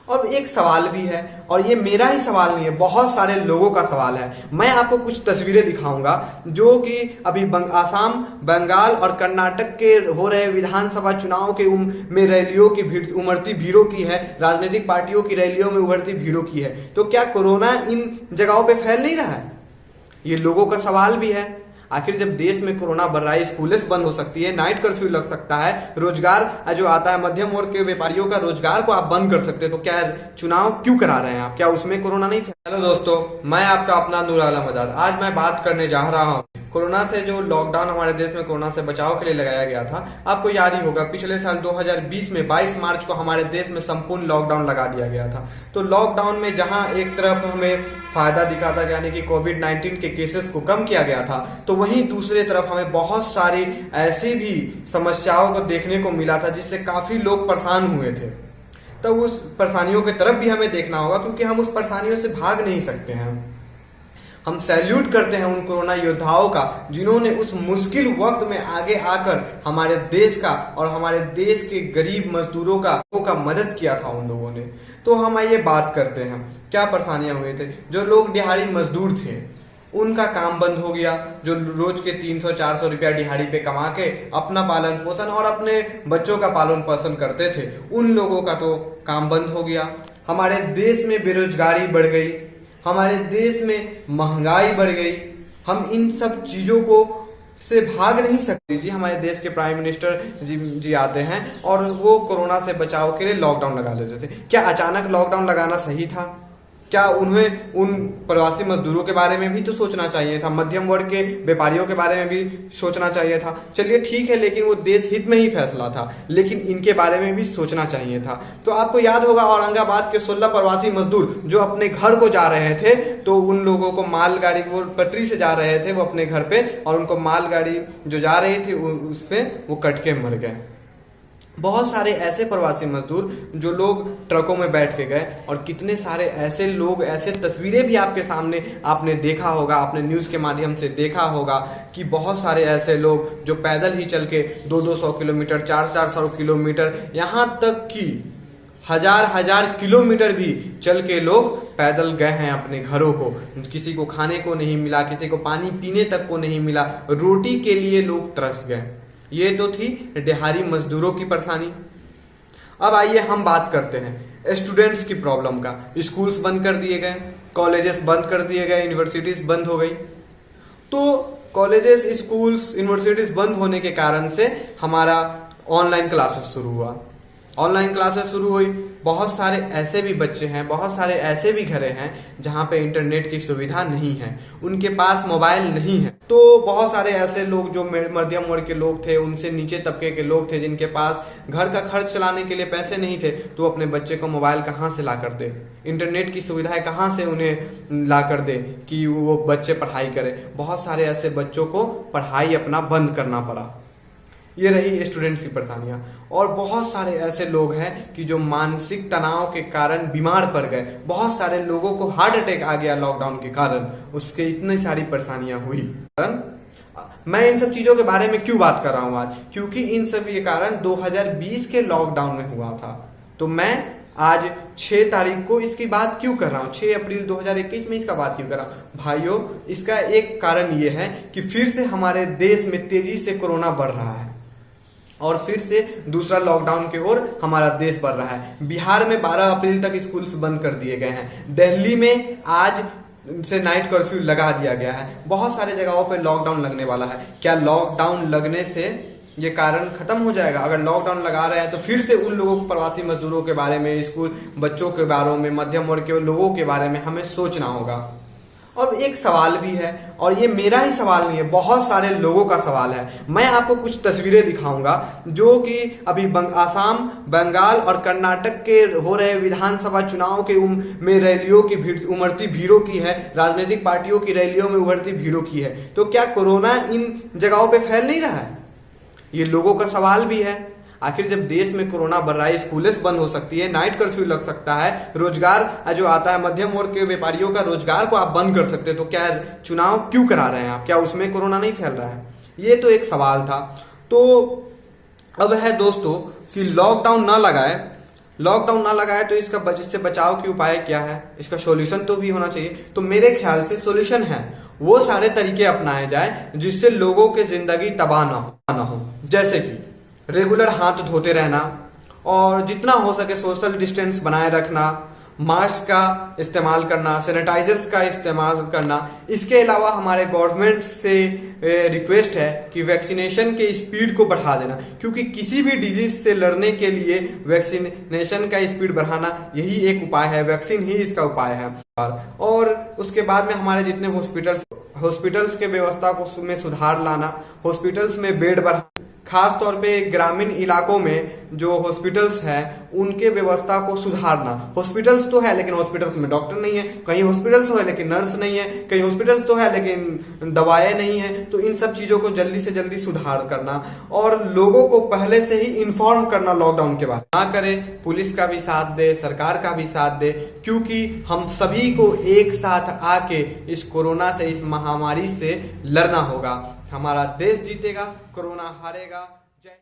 और एक सवाल भी है, और ये मेरा ही सवाल नहीं है, बहुत सारे लोगों का सवाल है। मैं आपको कुछ तस्वीरें दिखाऊंगा जो कि अभी आसाम, बंगाल और कर्नाटक के हो रहे विधानसभा चुनाव के में रैलियों की भीड़, उमड़ती भीड़ों की है, राजनीतिक पार्टियों की रैलियों में उभरती भीड़ों की है। तो क्या कोरोना इन जगहों पे फैल नहीं रहा है? ये लोगों का सवाल भी है। आखिर जब देश में कोरोना बढ़ रहा है, स्कूलें बंद हो सकती है, नाइट कर्फ्यू लग सकता है, रोजगार जो आता है मध्यम वर्ग के व्यापारियों का रोजगार को आप बंद कर सकते हैं, तो क्या चुनाव क्यों करा रहे हैं आप? क्या उसमें कोरोना नहीं फैला? हेलो दोस्तों, मैं आपका अपना नूर आलम आजाद। आज मैं बात करने जा रहा हूँ कोरोना से। जो लॉकडाउन हमारे देश में कोरोना से बचाव के लिए लगाया गया था, आपको याद ही होगा पिछले साल 2020 में 22 मार्च को हमारे देश में संपूर्ण लॉकडाउन लगा दिया गया था। तो लॉकडाउन में जहां एक तरफ हमें फायदा दिखा था, यानी कि कोविड-19 के केसेस को कम किया गया था, तो वहीं दूसरे तरफ हमें बहुत सारी ऐसी भी समस्याओं को देखने को मिला था जिससे काफी लोग परेशान हुए थे। तो उस परेशानियों की तरफ भी हमें देखना होगा, क्योंकि हम उस परेशानियों से भाग नहीं सकते हैं। हम सैल्यूट करते हैं उन कोरोना योद्धाओं का जिन्होंने उस मुश्किल वक्त में आगे आकर हमारे देश का और हमारे देश के गरीब मजदूरों का मदद किया था उन लोगों ने। तो हम आइए बात करते हैं क्या परेशानियां हुए थे। जो लोग दिहाड़ी मजदूर थे उनका काम बंद हो गया, जो रोज के 300-400 रुपया दिहाड़ी पे कमा के अपना पालन पोषण और अपने बच्चों का पालन पोषण करते थे, उन लोगों का तो काम बंद हो गया। हमारे देश में बेरोजगारी बढ़ गई, हमारे देश में महंगाई बढ़ गई। हम इन सब चीजों को से भाग नहीं सकते। जी, हमारे देश के प्राइम मिनिस्टर जी आते हैं और वो कोरोना से बचाव के लिए लॉकडाउन लगा लेते थे। क्या अचानक लॉकडाउन लगाना सही था? क्या उन्हें उन प्रवासी मजदूरों के बारे में भी तो सोचना चाहिए था, मध्यम वर्ग के व्यापारियों के बारे में भी सोचना चाहिए था। चलिए ठीक है, लेकिन वो देश हित में ही फैसला था, लेकिन इनके बारे में भी सोचना चाहिए था। तो आपको याद होगा औरंगाबाद के 16 प्रवासी मजदूर जो अपने घर को जा रहे थे, तो उन लोगों को मालगाड़ी, वो पटरी से जा रहे थे वो अपने घर पे, और उनको मालगाड़ी जो जा रही थी उस पे वो कट के मर गए। बहुत सारे ऐसे प्रवासी मजदूर जो लोग ट्रकों में बैठ के गए, और कितने सारे ऐसे लोग, ऐसे तस्वीरें भी आपके सामने आपने देखा होगा, आपने न्यूज के माध्यम से देखा होगा कि बहुत सारे ऐसे लोग जो पैदल ही चल के 200-200 किलोमीटर, 400-400 किलोमीटर, यहाँ तक कि हजार किलोमीटर भी चल के लोग पैदल गए हैं अपने घरों को। किसी को खाने को नहीं मिला, किसी को पानी पीने तक को नहीं मिला, रोटी के लिए लोग तरस गए। ये तो थी दिहाड़ी मजदूरों की परेशानी। अब आइए हम बात करते हैं स्टूडेंट्स की प्रॉब्लम का। स्कूल्स बंद कर दिए गए, कॉलेजेस बंद कर दिए गए, यूनिवर्सिटीज बंद हो गई। तो कॉलेजेस, स्कूल्स, यूनिवर्सिटीज बंद होने के कारण से हमारा ऑनलाइन क्लासेस शुरू हुआ। ऑनलाइन क्लासेस शुरू हुई। बहुत सारे ऐसे भी बच्चे हैं, बहुत सारे ऐसे भी घरे हैं जहां पे इंटरनेट की सुविधा नहीं है, उनके पास मोबाइल नहीं है। तो बहुत सारे ऐसे लोग जो मध्यम वर्ग के लोग थे, उनसे नीचे तबके के लोग थे, जिनके पास घर का खर्च चलाने के लिए पैसे नहीं थे, तो अपने बच्चे को मोबाइल कहाँ से ला कर दे, इंटरनेट की सुविधाएं कहाँ से उन्हें ला कर दे कि वो बच्चे पढ़ाई करें। बहुत सारे ऐसे बच्चों को पढ़ाई अपना बंद करना पड़ा। ये रही स्टूडेंट्स की परेशानियां। और बहुत सारे ऐसे लोग हैं कि जो मानसिक तनाव के कारण बीमार पड़ गए। बहुत सारे लोगों को हार्ट अटैक आ गया लॉकडाउन के कारण, उसके इतनी सारी परेशानियां हुई। मैं इन सब चीजों के बारे में क्यों बात कर रहा हूं आज? क्योंकि इन सब ये कारण 2020 के लॉकडाउन में हुआ था। तो मैं आज 6 तारीख को इसकी बात क्यों कर रहा हूँ, 6 अप्रैल 2021 में इसका बात क्यों कर रहा हूँ? भाइयों, इसका एक कारण ये है कि फिर से हमारे देश में तेजी से कोरोना बढ़ रहा है और फिर से दूसरा लॉकडाउन की ओर हमारा देश बढ़ रहा है। बिहार में 12 अप्रैल तक स्कूल्स बंद कर दिए गए हैं। दिल्ली में आज से नाइट कर्फ्यू लगा दिया गया है। बहुत सारे जगहों पे लॉकडाउन लगने वाला है। क्या लॉकडाउन लगने से ये कारण खत्म हो जाएगा? अगर लॉकडाउन लगा रहे हैं तो फिर से उन लोगों को, प्रवासी मजदूरों के बारे में, स्कूल बच्चों के बारे में, मध्यम वर्ग के लोगों के बारे में हमें सोचना होगा। अब एक सवाल भी है, और ये मेरा ही सवाल नहीं है, बहुत सारे लोगों का सवाल है। मैं आपको कुछ तस्वीरें दिखाऊंगा जो कि अभी आसाम, बंगाल और कर्नाटक के हो रहे विधानसभा चुनाव के में रैलियों की भीड़, उमड़ती भीड़ों की है, राजनीतिक पार्टियों की रैलियों में उभरती भीड़ों की है। तो क्या कोरोना इन जगहों पे फैल नहीं रहा है? ये लोगों का सवाल भी है। आखिर जब देश में कोरोना बढ़ रहा है, स्कूलें बंद हो सकती है, नाइट कर्फ्यू लग सकता है, रोजगार जो आता है मध्यम वर्ग के व्यापारियों का रोजगार को आप बंद कर सकते हैं, तो क्या चुनाव क्यों करा रहे हैं आप? क्या उसमें कोरोना नहीं फैल रहा है? ये तो एक सवाल था। तो अब है दोस्तों कि लॉकडाउन ना लगाए लॉकडाउन ना लगाए तो इससे बचाव के उपाय क्या है, इसका सॉल्यूशन तो भी होना चाहिए। तो मेरे ख्याल से सॉल्यूशन है वो सारे तरीके अपनाए जाए जिससे लोगों की जिंदगी तबाह ना हो। जैसे कि रेगुलर हाथ धोते रहना और जितना हो सके सोशल डिस्टेंस बनाए रखना, मास्क का इस्तेमाल करना, सैनिटाइजर्स का इस्तेमाल करना। इसके अलावा हमारे गवर्नमेंट से रिक्वेस्ट है कि वैक्सीनेशन के स्पीड को बढ़ा देना, क्योंकि किसी भी डिजीज से लड़ने के लिए वैक्सीनेशन का स्पीड बढ़ाना यही एक उपाय है, वैक्सीन ही इसका उपाय है। और उसके बाद में हमारे जितने हॉस्पिटल्स के व्यवस्था को में सुधार लाना, हॉस्पिटल्स में बेड बढ़ा, खास तौर पे ग्रामीण इलाकों में जो हॉस्पिटल्स हैं उनके व्यवस्था को सुधारना। हॉस्पिटल्स तो है लेकिन हॉस्पिटल्स में डॉक्टर नहीं है, कहीं हॉस्पिटल्स तो है लेकिन नर्स नहीं है, कहीं हॉस्पिटल्स तो है लेकिन दवाएं नहीं है। तो इन सब चीजों को जल्दी से जल्दी सुधार करना और लोगों को पहले से ही इन्फॉर्म करना लॉकडाउन के बाद। ना करे, पुलिस का भी साथ दे, सरकार का भी साथ दे, क्योंकि हम सभी को एक साथ आके इस कोरोना से, इस महामारी से लड़ना होगा। हमारा देश जीतेगा, कोरोना हारेगा। जय